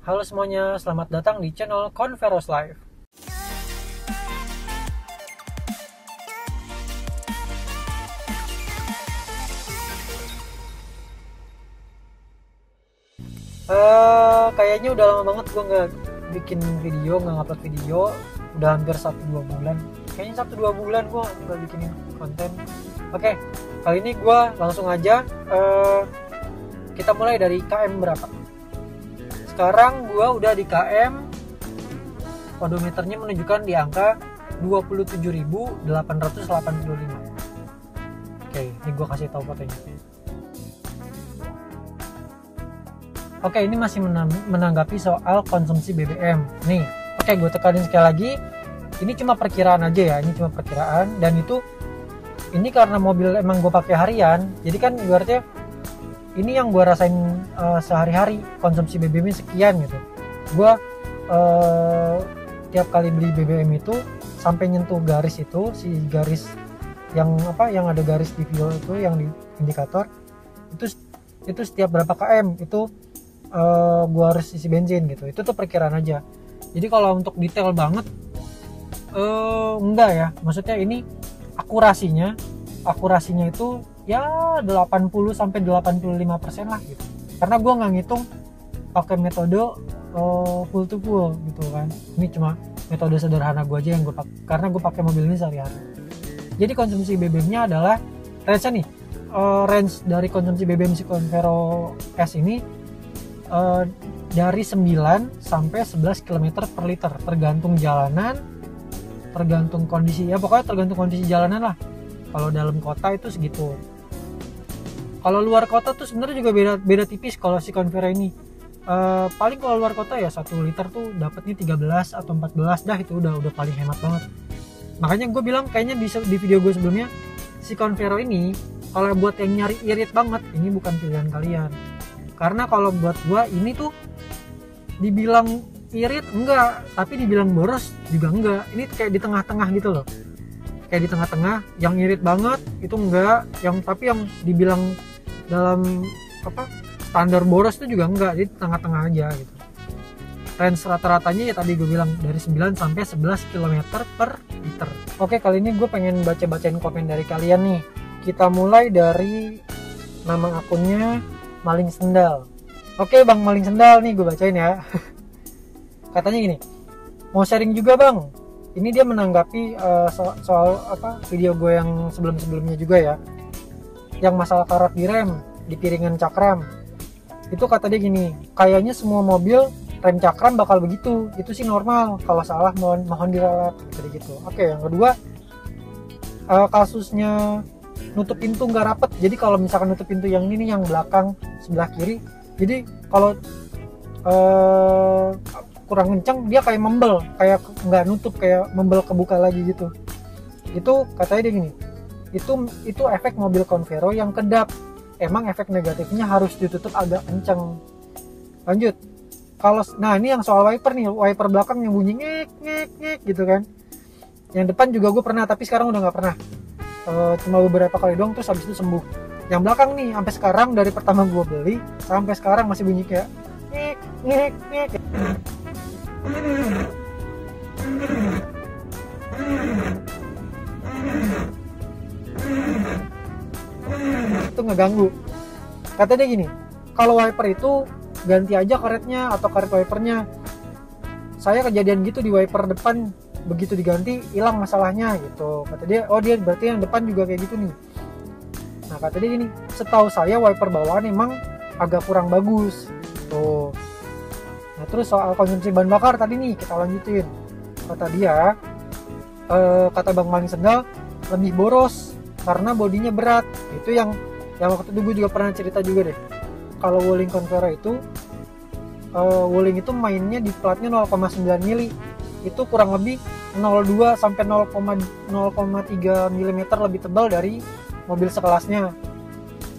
Halo semuanya, selamat datang di channel Converos Live. Kayaknya udah lama banget gue nggak bikin video, nggak ngupload video. Udah hampir 1-2 bulan. Kayaknya 1-2 bulan gue nggak bikinin konten. Oke, kali ini gue langsung aja. Kita mulai dari KM berapa? Sekarang gue udah di KM, odometernya menunjukkan di angka 27.885. Oke, ini gue kasih tahu fotonya. Oke, ini masih menanggapi soal konsumsi BBM. Nih, oke, gue tekanin sekali lagi. Ini cuma perkiraan aja ya, ini cuma perkiraan. Dan itu, ini karena mobil emang gue pakai harian, jadi kan ibaratnya ini yang gue rasain sehari-hari, konsumsi BBM sekian gitu. Gue tiap kali beli BBM itu sampai nyentuh garis itu, si garis yang apa, yang ada garis di fuel itu, yang di indikator itu setiap berapa km itu gue harus isi bensin gitu. Itu tuh perkiraan aja. Jadi kalau untuk detail banget enggak ya, maksudnya ini akurasinya itu ya 80-85% lah gitu. Karena gue nggak ngitung pakai metode full to full gitu kan. Ini cuma metode sederhana gue aja yang gue pakai, karena gue pakai mobil ini sehari-hari. Jadi konsumsi BBM-nya adalah range-nya nih, range dari konsumsi BBM si Convero S ini dari 9 sampai 11 km per liter, tergantung jalanan, tergantung kondisi, ya pokoknya tergantung kondisi jalanan lah. Kalau dalam kota itu segitu. Kalau luar kota tuh sebenarnya juga beda tipis kalau si Convero ini. Paling kalau luar kota ya 1 liter tuh dapatnya 13 atau 14 dah, itu udah paling hemat banget. Makanya gue bilang kayaknya di video gue sebelumnya, si Convero ini kalau buat yang nyari irit banget, ini bukan pilihan kalian. Karena kalau buat gue ini tuh dibilang irit enggak, tapi dibilang boros juga enggak. Ini kayak di tengah-tengah gitu loh. Kayak di tengah-tengah, yang irit banget itu enggak, tapi yang dibilang dalam apa standar boros itu juga enggak, jadi tengah-tengah aja gitu. Range rata-ratanya ya tadi gue bilang dari 9 sampai 11 km per liter. Oke, kali ini gue pengen baca-bacain komen dari kalian nih. Kita mulai dari nama akunnya Maling Sendal. Oke, Bang Maling Sendal nih gue bacain ya. Katanya gini, mau sharing juga Bang. Ini dia menanggapi soal apa video gue yang sebelum-sebelumnya juga ya, yang masalah karat di rem, di piringan cakram. Itu kata dia gini, kayaknya semua mobil rem cakram bakal begitu, itu sih normal, kalau salah mohon diralat, jadi gitu. Oke, yang kedua, kasusnya nutup pintu nggak rapet. Jadi kalau misalkan nutup pintu yang ini nih, yang belakang sebelah kiri, jadi kalau kurang kencang dia kayak membel, kayak nggak nutup, kayak membel kebuka lagi gitu. Itu katanya dia gini, itu efek mobil Convero yang kedap. Emang efek negatifnya harus ditutup agak kencang. Lanjut, nah ini yang soal wiper nih, wiper belakang yang bunyi ngek ngek ngek gitu kan. Yang depan juga gue pernah, tapi sekarang udah nggak pernah. Cuma beberapa kali doang, terus habis itu sembuh. Yang belakang nih, sampai sekarang dari pertama gue beli sampai sekarang masih bunyi kayak ngek ngek ngek. Itu ngeganggu. Katanya gini, kalau wiper itu ganti aja karetnya atau karet wipernya. Saya kejadian gitu di wiper depan, begitu diganti hilang masalahnya gitu. Kata dia, oh dia berarti yang depan juga kayak gitu nih. Nah kata dia gini, setahu saya wiper bawaan emang agak kurang bagus tuh. Nah terus soal konsumsi bahan bakar tadi nih, kita lanjutin. Kata dia, kata Bang Maling Sendal, lebih boros karena bodinya berat. Itu yang waktu itu gue juga pernah cerita juga deh. Kalau Wuling Convero itu, Wuling itu mainnya di platnya 0,9 mili. Itu kurang lebih 0,2 sampai 0,3 mm lebih tebal dari mobil sekelasnya.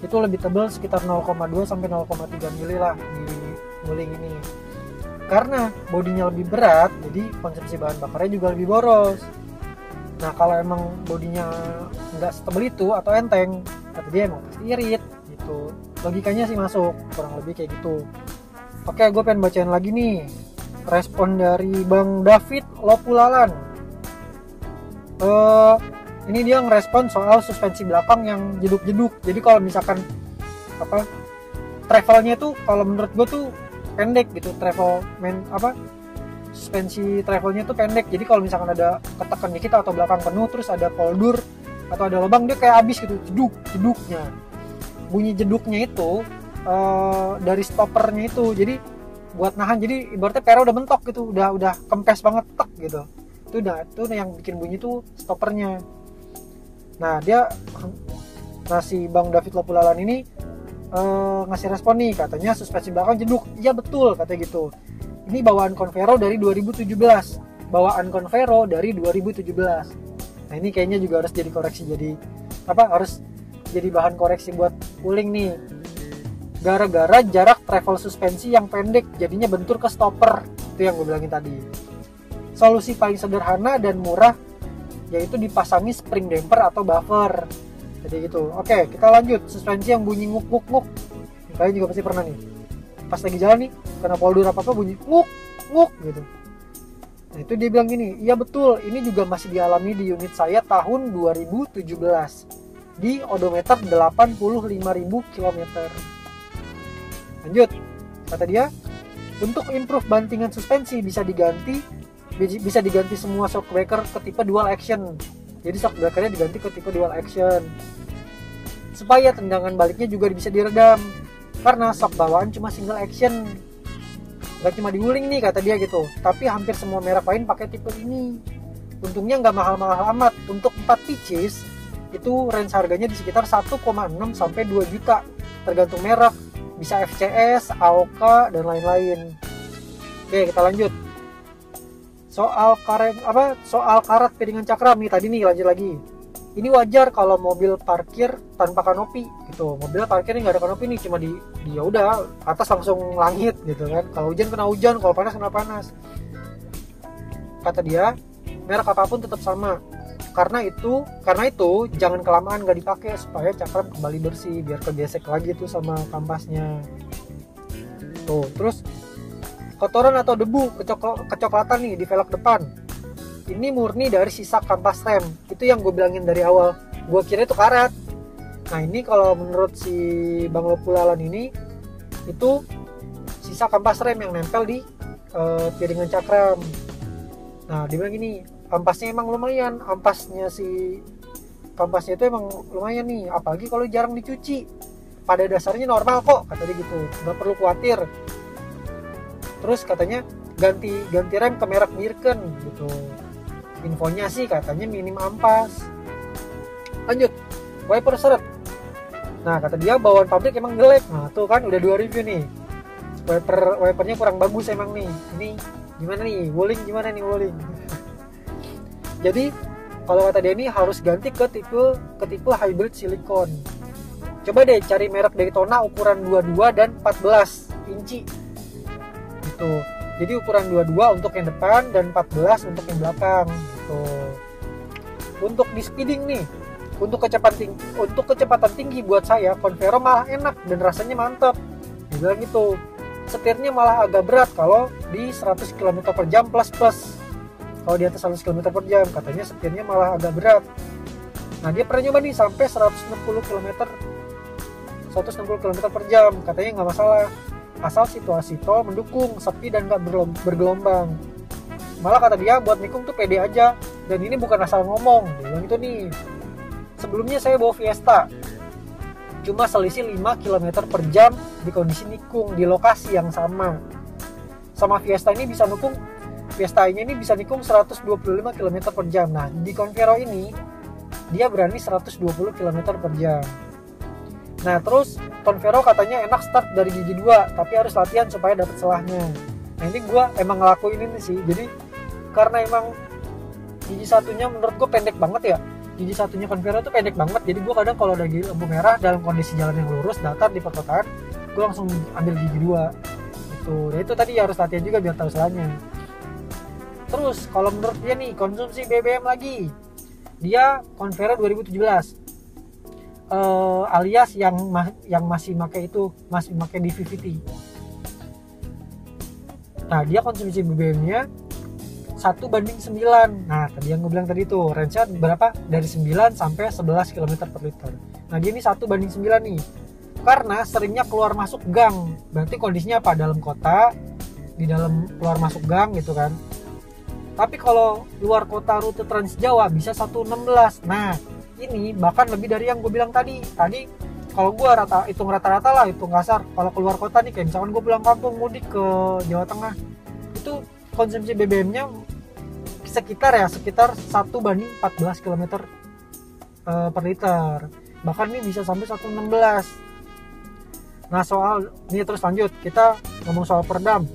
Itu lebih tebal sekitar 0,2 sampai 0,3 mili lah di Wuling ini. Karena bodinya lebih berat, jadi konsumsi bahan bakarnya juga lebih boros. Nah kalau emang bodinya nggak setebal itu atau enteng, kata dia emang pasti irit gitu. Logikanya sih masuk, kurang lebih kayak gitu. Oke, gue pengen bacain lagi nih respon dari Bang David Lopulalan. Ini dia ngerespon soal suspensi belakang yang jeduk-jeduk. Jadi kalau misalkan travelnya tuh kalau menurut gue tuh pendek gitu, suspensi travelnya tuh pendek. Jadi kalau misalkan ada ketekan dikit atau belakang penuh terus ada poldur atau ada lubang, dia kayak habis gitu, jeduknya. Bunyi jeduknya itu dari stoppernya itu, jadi buat nahan. Jadi ibaratnya pera udah mentok gitu, udah kempes banget tek gitu. Itu yang bikin bunyi tuh stoppernya. Nah, si Bang David Lopulalan ini ngasih respon nih, katanya suspensi belakang jeduk. Iya betul, katanya gitu. Ini bawaan Convero dari 2017. Nah, ini kayaknya juga harus jadi koreksi, harus jadi bahan koreksi buat Wuling nih. Gara-gara jarak travel suspensi yang pendek, jadinya bentur ke stopper. Itu yang gue bilangin tadi. Solusi paling sederhana dan murah yaitu dipasangi spring damper atau buffer. Jadi gitu. Oke, kita lanjut. Suspensi yang bunyi nguk-nguk-nguk. Kalian juga pasti pernah nih. Pas lagi jalan nih, karena poldur apa-apa bunyi nguk-nguk gitu. Nah, itu dia bilang gini, iya betul, ini juga masih dialami di unit saya tahun 2017 di odometer 85.000 km. Lanjut, kata dia, untuk improve bantingan suspensi bisa diganti semua shock breaker ke tipe dual action. Jadi shock breakernya diganti ke tipe dual action supaya tendangan baliknya juga bisa diredam, karena shock bawaan cuma single action. Gak cuma di Wuling nih, kata dia gitu, tapi hampir semua merek lain pakai tipe ini. Untungnya nggak mahal-mahal amat. Untuk 4 pieces itu range harganya di sekitar 1,6 sampai 2 juta tergantung merek, bisa FCS, AOK dan lain-lain. Oke, kita lanjut. Soal karat piringan cakram nih tadi nih, lanjut lagi. Ini wajar kalau mobil parkir tanpa kanopi gitu. Mobil parkirnya nggak ada kanopi nih, cuma ya udah atas langsung langit gitu kan. Kalau hujan kena hujan, kalau panas kena panas. Kata dia, merek apapun tetap sama. Karena itu jangan kelamaan nggak dipakai supaya cakram kembali bersih, biar kegesek lagi tuh sama kampasnya. Tuh, terus kotoran atau debu kecoklatan nih di velg depan. Ini murni dari sisa kampas rem. Itu yang gue bilangin dari awal, gue kira itu karat. Nah, ini kalau menurut si Bang Lopulalan ini, itu sisa kampas rem yang nempel di piringan cakram. Nah, dia bilang gini, kampasnya emang lumayan. Kampasnya itu emang lumayan nih, apalagi kalau jarang dicuci. Pada dasarnya normal kok, kata dia gitu, nggak perlu khawatir. Terus katanya ganti rem ke merek Birken gitu. Infonya sih katanya minim ampas. Lanjut, wiper seret. Nah, kata dia bawaan pabrik emang jelek. Nah, tuh kan udah 2 review nih. Wipernya kurang bagus emang nih. Ini gimana nih? Wuling. Jadi, kalau kata dia ini harus ganti ke tipe hybrid silikon. Coba deh cari merek Daytona ukuran 22 dan 14 inci. Gitu. Jadi ukuran 22 untuk yang depan dan 14 untuk yang belakang gitu. Untuk di speeding nih, untuk kecepatan tinggi buat saya Convero malah enak dan rasanya mantap. Dia bilang gitu. Setirnya malah agak berat kalau di 100 km/jam plus. Kalau di atas 100 km/jam katanya setirnya malah agak berat. Nah, dia pernah nyoba nih sampai 160 km/jam, katanya nggak masalah. Asal situasi tol mendukung, sepi dan gak bergelombang. Malah kata dia buat nikung tuh pede aja. Dan ini bukan asal ngomong, dia bilang itu nih. Sebelumnya saya bawa Fiesta, cuma selisih 5 km/jam di kondisi nikung di lokasi yang sama. Sama Fiesta ini bisa nikung 125 km/jam. Nah, di Convero ini dia berani 120 km/jam. Nah, terus Convero katanya enak start dari gigi 2, tapi harus latihan supaya dapat celahnya. Nah, ini gue emang ngelakuin ini sih. Jadi karena emang gigi satunya menurut gue pendek banget ya. Gigi satunya Convero tuh pendek banget. Jadi gue kadang kalau lagi lampu merah dalam kondisi jalan yang lurus, datar di perkotaan, gue langsung ambil gigi 2. Gitu. Nah, itu tadi harus latihan juga biar tahu celahnya. Terus kalau menurut dia nih, konsumsi BBM lagi. Dia Convero 2017. Alias yang masih pakai DVVT. Nah dia konsumsi BBM-nya 1:9. Nah tadi yang gue bilang tadi tuh range-nya berapa? Dari 9 sampai 11 km per liter. Nah dia ini 1:9 nih, karena seringnya keluar masuk gang. Berarti kondisinya apa? Dalam kota, di dalam keluar masuk gang gitu kan. Tapi kalau luar kota rute Trans Jawa bisa 1:16. Nah ini bahkan lebih dari yang gue bilang tadi. Kalau gue hitung rata-rata lah, hitung kasar, kalau keluar kota nih, kayak misalkan gue pulang kampung mudik ke Jawa Tengah, itu konsumsi BBM-nya sekitar 1:14 km per liter. Bahkan ini bisa sampai 1:16. Nah soal ini terus lanjut, kita ngomong soal peredam.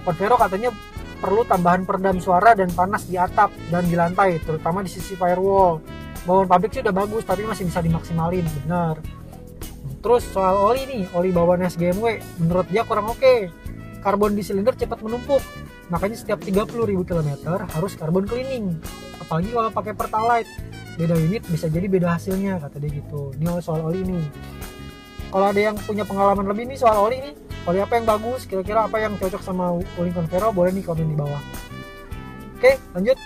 Convero katanya perlu tambahan peredam suara dan panas di atap dan di lantai, terutama di sisi firewall. Bawaan pabrik sih udah bagus, tapi masih bisa dimaksimalin, benar. Terus soal oli nih, oli bawaan SGMW menurut dia kurang oke. Karbon di silinder cepat menumpuk, makanya setiap 30.000 km harus karbon cleaning. Apalagi kalau pakai Pertalite, beda unit bisa jadi beda hasilnya, kata dia gitu. Ini soal oli nih. Kalau ada yang punya pengalaman lebih nih soal oli nih, oli apa yang bagus, kira-kira apa yang cocok sama oli Convero, boleh nih komen di bawah. Oke, lanjut.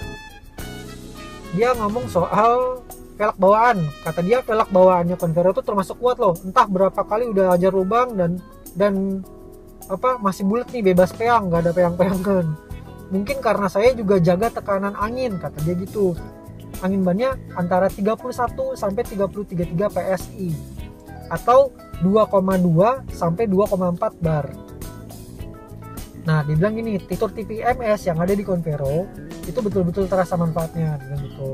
Dia ngomong soal velg bawaan. Kata dia velg bawaannya Convero tuh termasuk kuat loh. Entah berapa kali udah ajar lubang dan masih bulat nih, bebas peang, nggak ada peang-peangan. Mungkin karena saya juga jaga tekanan angin, kata dia gitu. Angin bannya antara 31 sampai 33 PSI atau 2,2 sampai 2,4 bar. Nah dibilang gini, fitur TPMS yang ada di Convero itu betul-betul terasa manfaatnya, bilang gitu.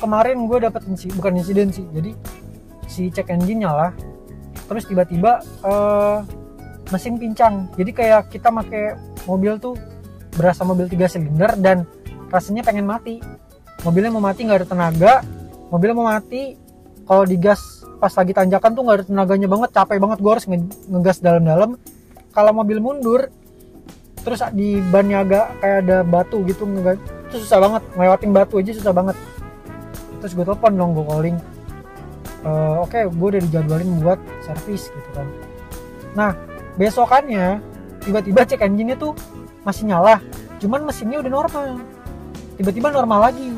Kemarin gue dapet bukan insiden sih, jadi si check engine nyala, terus tiba-tiba mesin pincang. Jadi kayak kita pakai mobil tuh berasa mobil 3 silinder dan rasanya pengen mati. Mobilnya mau mati, nggak ada tenaga. Mobilnya mau mati, kalau digas pas lagi tanjakan tuh nggak ada tenaganya banget, capek banget, gue harus ngegas dalam-dalam. Kalau mobil mundur, terus di bannya agak kayak ada batu gitu, itu susah banget, ngelewatin batu aja susah banget. Terus gue telepon dong, gue calling. Oke, gue udah dijadwalin buat servis gitu kan. Nah besokannya tiba-tiba cek engine-nya tuh masih nyala, cuman mesinnya udah normal, tiba-tiba normal lagi.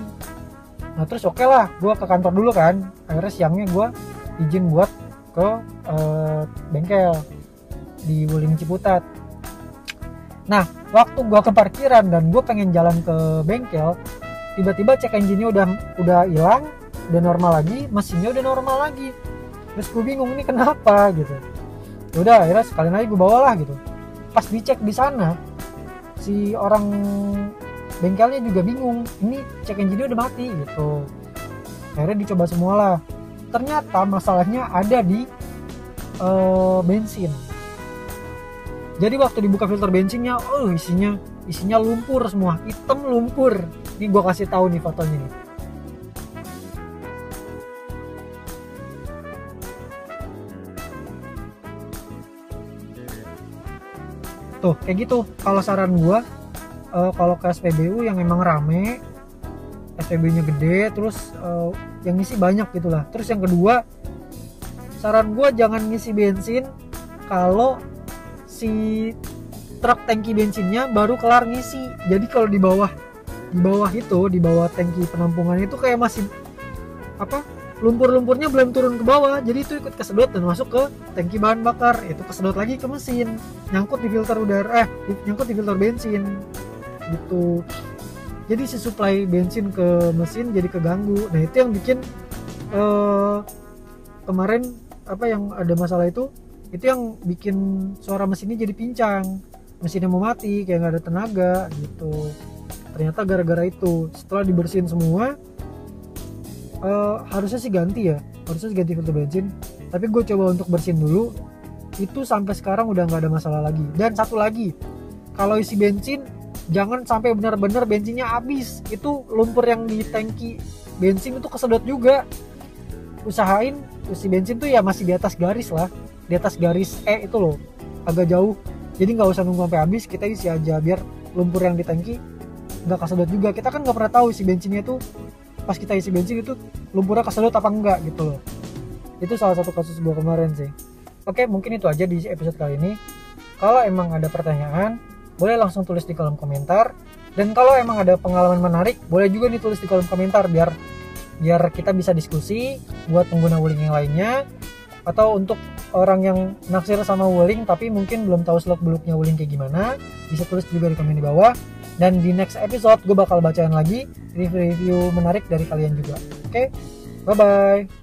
Nah terus oke lah, gue ke kantor dulu kan. Akhirnya siangnya gue izin buat ke bengkel di Wuling Ciputat. Nah waktu gue ke parkiran dan gue pengen jalan ke bengkel, tiba-tiba cek engine-nya udah hilang, udah normal lagi, mesinnya udah normal lagi. Terus gue bingung ini kenapa gitu. Udah akhirnya sekalian lagi gue bawalah gitu. Pas dicek di sana, si orang bengkelnya juga bingung, ini cek engine udah mati gitu. Akhirnya dicoba semua lah. Ternyata masalahnya ada di bensin. Jadi waktu dibuka filter bensinnya, isinya lumpur semua, hitam lumpur. Ini gue kasih tahu nih fotonya nih. Tuh kayak gitu. Kalau saran gue, kalau ke SPBU yang emang rame, SPBU-nya gede, terus yang ngisi banyak gitulah. Terus yang kedua, saran gue jangan ngisi bensin kalau si truk tangki bensinnya baru kelar ngisi. Jadi kalau di bawah tangki penampungan itu kayak masih lumpur-lumpurnya belum turun ke bawah, jadi itu ikut kesedot dan masuk ke tangki bahan bakar, itu kesedot lagi ke mesin, nyangkut di filter udara, nyangkut di filter bensin gitu. Jadi si supply bensin ke mesin jadi keganggu. Nah itu yang bikin kemarin yang ada masalah itu yang bikin suara mesinnya jadi pincang, mesinnya mau mati, kayak nggak ada tenaga gitu. Ternyata gara-gara itu. Setelah dibersihin semua, harusnya sih ganti filter bensin, tapi gue coba untuk bersihin dulu, itu sampai sekarang udah nggak ada masalah lagi. Dan satu lagi, kalau isi bensin jangan sampai benar-benar bensinnya habis. Itu lumpur yang di tangki bensin itu kesedot juga. Usahain isi bensin tuh ya masih di atas garis lah, di atas garis itu loh, agak jauh. Jadi nggak usah nunggu sampai habis, kita isi aja biar lumpur yang di tangki nggak kesedot juga. Kita kan nggak pernah tahu isi bensinnya tuh pas kita isi bensin itu lumpurnya kesedot apa enggak gitu loh. Itu salah satu kasus gue kemarin sih. Oke, mungkin itu aja di episode kali ini. Kalau emang ada pertanyaan, boleh langsung tulis di kolom komentar. Dan kalau emang ada pengalaman menarik, boleh juga ditulis di kolom komentar biar kita bisa diskusi buat pengguna Wuling yang lainnya, atau untuk orang yang naksir sama Wuling tapi mungkin belum tahu seluk-beluknya Wuling kayak gimana, bisa tulis juga di komen di bawah. Dan di next episode gue bakal bacain lagi review menarik dari kalian juga. Oke, bye bye.